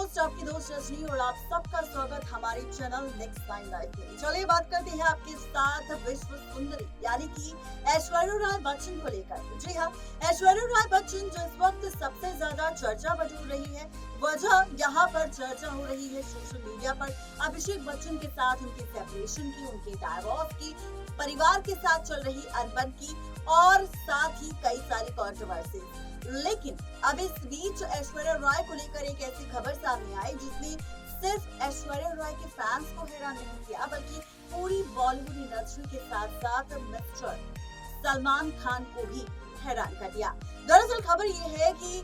Host आपकी दोस्त रजनी और आप सबका स्वागत हमारे चैनल नेक्स्ट टाइम लाइव में। चलिए बात करते हैं आपके साथ विश्व सुंदरी यानी कि ऐश्वर्या राय बच्चन को लेकर। जी हाँ, ऐश्वर्या राय बच्चन जो इस वक्त सबसे ज्यादा चर्चा बटोर रही है, वजह यहाँ पर चर्चा हो रही है सोशल मीडिया पर अभिषेक बच्चन के साथ उनके सेपरेशन की, उनके डाइवोर्स की, परिवार के साथ चल रही अनबन की और साथ ही कई सारी कंट्रोवर्सी। लेकिन अब इस बीच ऐश्वर्या राय को लेकर एक ऐसी खबर सामने आई जिसने सिर्फ ऐश्वर्या राय के फैंस को हैरान नहीं किया बल्कि पूरी बॉलीवुड इंडस्ट्री के साथ साथ मिस्टर सलमान खान को भी हैरान कर दिया। दरअसल खबर ये है कि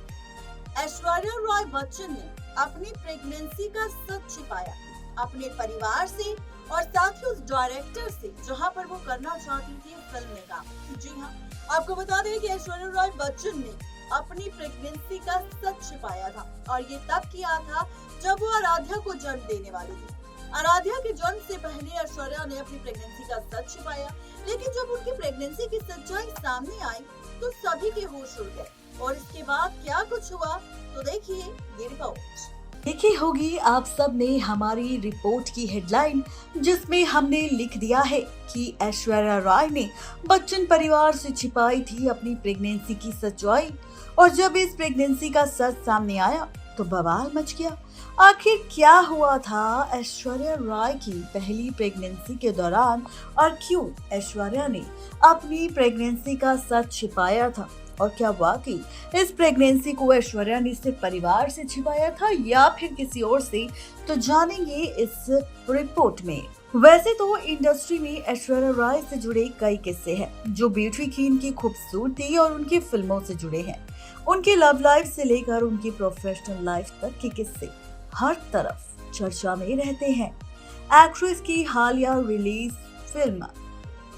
ऐश्वर्या राय बच्चन ने अपनी प्रेगनेंसी का सच छिपाया अपने परिवार से और साथ ही उस डायरेक्टर से जहां पर वो करना चाहती थी फिल्म में काम। जी हाँ, आपको बता दें कि ऐश्वर्या राय बच्चन ने अपनी प्रेगनेंसी का सच छिपाया था और ये तब किया था जब वो आराध्या को जन्म देने वाली थी। आराध्या के जन्म से पहले ऐश्वर्या ने अपनी प्रेगनेंसी का सच छिपाया, लेकिन जब उनकी प्रेगनेंसी की सच्चाई सामने आई तो सभी के होश उड़ गए। और इसके बाद क्या कुछ हुआ तो देखिए ये रिपोर्ट। देखी होगी आप सब ने हमारी रिपोर्ट की हेडलाइन, जिसमें हमने लिख दिया है कि ऐश्वर्या राय ने बच्चन परिवार से छिपाई थी अपनी प्रेगनेंसी की सच्चाई और जब इस प्रेगनेंसी का सच सामने आया तो बवाल मच गया। आखिर क्या हुआ था ऐश्वर्या राय की पहली प्रेगनेंसी के दौरान और क्यों ऐश्वर्या ने अपनी प्रेगनेंसी का सच छिपाया था और क्या वाकई इस प्रेगनेंसी को ऐश्वर्या ने सिर्फ परिवार से छिपाया था या फिर किसी और से, तो जानेंगे इस रिपोर्ट में। वैसे तो इंडस्ट्री में ऐश्वर्या राय से जुड़े कई किस्से हैं जो ब्यूटी क्वीन की खूबसूरती और उनकी फिल्मों से जुड़े हैं। उनकी लव लाइफ से लेकर उनकी प्रोफेशनल लाइफ तक के किस्से हर तरफ चर्चा में रहते हैं। एक्ट्रेस की हालिया रिलीज फिल्म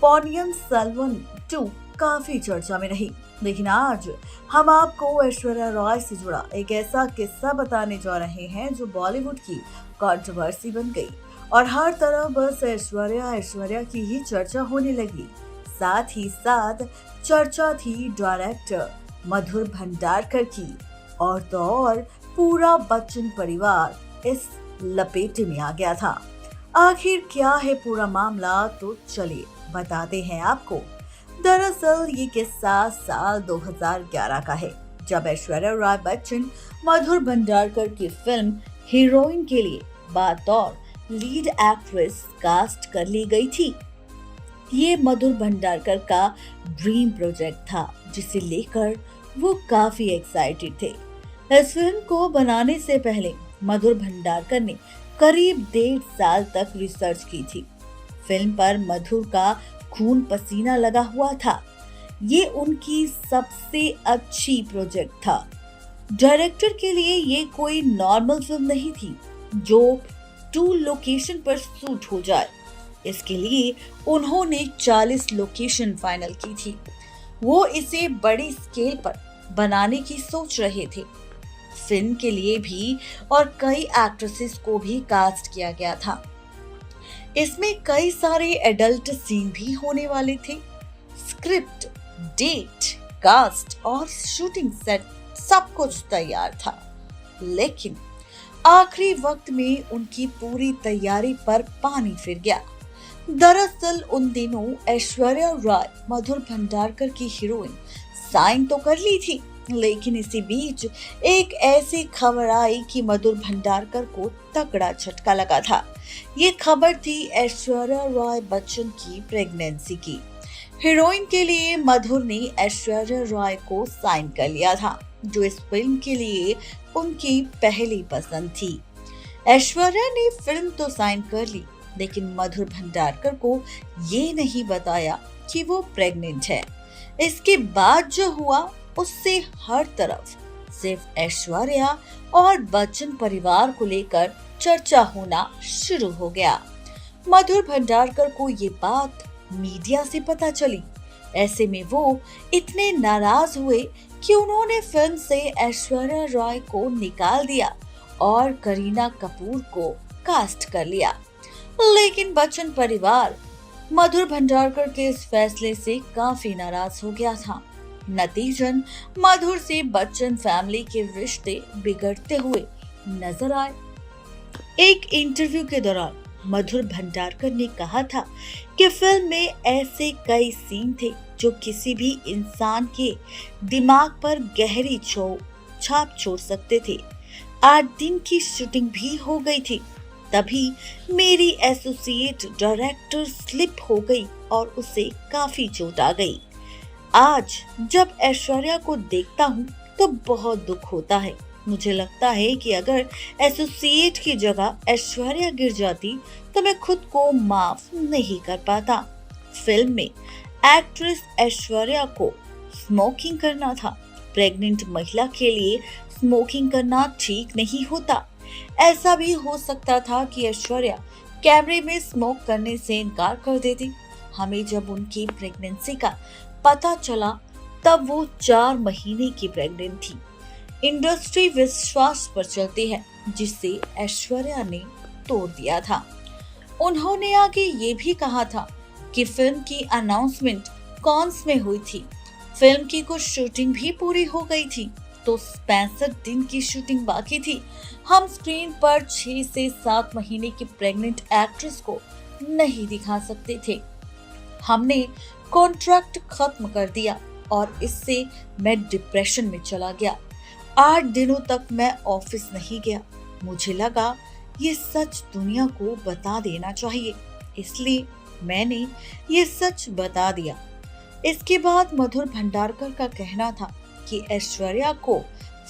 पोन्नियिन सेल्वन 2 काफी चर्चा में रही, लेकिन आज हम आपको ऐश्वर्या राय से जुड़ा एक ऐसा किस्सा बताने जा रहे हैं जो बॉलीवुड की कंट्रोवर्सी बन गई और हर तरफ बस ऐश्वर्या की ही चर्चा होने लगी। साथ ही साथ चर्चा थी डायरेक्टर मधुर भंडारकर की और तो और पूरा बच्चन परिवार इस लपेट में आ गया था। आखिर क्या है पूरा मामला, तो चलिए बताते हैं आपको। दरअसल ये किस्सा साल 2011 का है जब ऐश्वर्या राय बच्चन मधुर भंडारकर की फिल्म हीरोइन के लिए बतौर लीड एक्ट्रेस कास्ट कर ली गई थी। ये मधुर भंडारकर का ड्रीम प्रोजेक्ट था जिसे लेकर वो काफी एक्साइटेड थे। इस फिल्म को बनाने से पहले मधुर भंडारकर ने करीब 1.5 साल तक रिसर्च की थी। फिल्म पर मधुर का खून पसीना लगा हुआ था। ये उनकी सबसे अच्छी प्रोजेक्ट था। डायरेक्टर के लिए ये कोई नॉर्मल फिल्म नहीं थी जो 2 लोकेशन पर शूट हो जाए। इसके लिए उन्होंने 40 लोकेशन फाइनल की थी। वो इसे बड़ी स्केल पर बनाने की सोच रहे थे। फिल्म के लिए भी और कई एक्ट्रेसेस को भी कास्ट किया गया था। इसमें कई सारे एडल्ट सीन भी होने वाले थे। स्क्रिप्ट, डेट, कास्ट और शूटिंग सेट सब कुछ तैयार था, लेकिन आखिरी वक्त में उनकी पूरी तैयारी पर पानी फिर गया। दरअसल उन दिनों ऐश्वर्या राय मधुर भंडारकर की हीरोइन साइन तो कर ली थी, लेकिन इसी बीच एक ऐसी खबर आई कि मधुर भंडारकर को तगड़ा झटका लगा था। ये खबर थी ऐश्वर्या राय बच्चन की प्रेगनेंसी की। हीरोइन के लिए मधुर ने ऐश्वर्या राय को साइन कर लिया था, जो इस फिल्म के लिए उनकी पहली पसंद थी। ऐश्वर्या ने फिल्म तो साइन कर ली, लेकिन मधुर भंडारकर को ये नहीं बताया कि वो प्रेग्नेंट है। इसके बाद जो हुआ उससे हर तरफ सिर्फ ऐश्वर्या और बच्चन परिवार को लेकर चर्चा होना शुरू हो गया। मधुर भंडारकर को ये बात मीडिया से पता चली। ऐसे में वो इतने नाराज हुए कि उन्होंने फिल्म से ऐश्वर्या राय को निकाल दिया और करीना कपूर को कास्ट कर लिया। लेकिन बच्चन परिवार मधुर भंडारकर के इस फैसले से काफी नाराज हो गया था। नतीजन मधुर से बच्चन फैमिली के रिश्ते बिगड़ते हुए नजर आए। एक इंटरव्यू के दौरान मधुर भंडारकर ने कहा था कि फिल्म में ऐसे कई सीन थे जो किसी भी इंसान के दिमाग पर गहरी छाप छोड़ सकते थे। 8 दिन की शूटिंग भी हो गई थी, तभी मेरी एसोसिएट डायरेक्टर स्लिप हो गई और उसे काफी चोट आ गई। आज जब ऐश्वर्या को देखता हूँ तो बहुत दुख होता है। मुझे लगता है कि अगर एसोसिएट की जगह ऐश्वर्या गिर जाती तो मैं खुद को माफ नहीं कर पाता। फिल्म में एक्ट्रेस ऐश्वर्या को स्मोकिंग करना था। प्रेग्नेंट महिला के लिए स्मोकिंग करना ठीक नहीं होता। ऐसा भी हो सकता था कि ऐश्वर्या कैमरे में स्मोक करने से इनकार कर देती। हमें जब उनकी प्रेगनेंसी का पता चला तब वो 4 महीने की प्रेग्नेंट थी। इंडस्ट्री विश्वास पर चलती है, जिसे ऐश्वर्या ने तोड़ दिया था। उन्होंने आगे ये भी कहा था कि फिल्म की अनाउंसमेंट कॉन्स में हुई थी। फिल्म की कुछ शूटिंग भी पूरी हो गई थी, तो 65 दिन की शूटिंग बाकी थी। हम स्क्रीन पर 6 से 7 महीने की प्रेग्नेंट एक्ट्रेस को नहीं दिखा सकते थे। हमने कॉन्ट्रैक्ट खत्म कर दिया और इससे मैं डिप्रेशन में चला गया। 8 दिनों तक मैं ऑफिस नहीं गया। मुझे लगा ये सच दुनिया को बता देना चाहिए, इसलिए मैंने ये सच बता दिया। इसके बाद मधुर भंडारकर का कहना था कि ऐश्वर्या को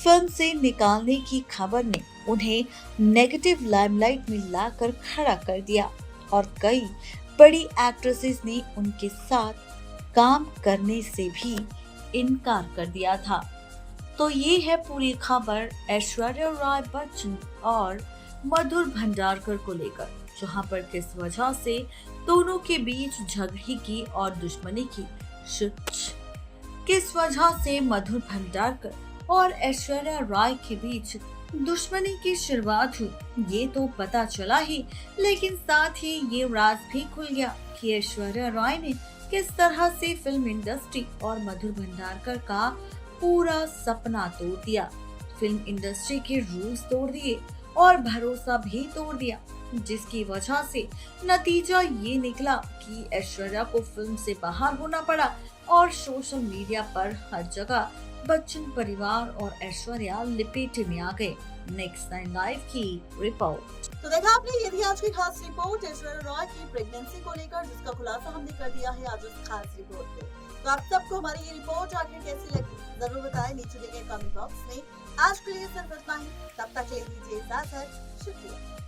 फिल्म से निकालने की खबर ने उन्हें नेगेटिव लाइमलाइट में लाकर खड़ा कर दिया और कई बड़ी एक्ट्रेसेस ने उनके साथ काम करने से भी इनकार कर दिया था। तो ये है पूरी खबर ऐश्वर्या राय बच्चन और मधुर भंडारकर को लेकर, जहां पर किस वजह से दोनों के बीच झगड़े की और दुश्मनी की किस वजह से मधुर भंडारकर और ऐश्वर्या राय के बीच दुश्मनी की शुरुआत हुई, ये तो पता चला ही, लेकिन साथ ही ये राज भी खुल गया कि ऐश्वर्या राय ने किस तरह से फिल्म इंडस्ट्री और मधुर भंडारकर का पूरा सपना तोड़ दिया। फिल्म इंडस्ट्री के रूल्स तोड़ दिए और भरोसा भी तोड़ दिया, जिसकी वजह से नतीजा ये निकला कि ऐश्वर्या को फिल्म से बाहर होना पड़ा और सोशल मीडिया पर हर जगह बच्चन परिवार और ऐश्वर्या लिपेटे में आ गए। नेक्स्ट 9 लाइव की रिपोर्ट। तो देखा आपने, ये थी आज की खास रिपोर्ट ऐश्वर्या रॉय की प्रेगनेंसी को लेकर, जिसका खुलासा हमने कर दिया है आज उस खास रिपोर्ट में। तो आप सबको हमारी ये रिपोर्ट आखिर कैसी लगी जरूर बताएं नीचे दिए गए कमेंट बॉक्स में। आज के लिए सिर्फ इतना ही, तब तक के लिए दीजिए इजाजत। शुक्रिया।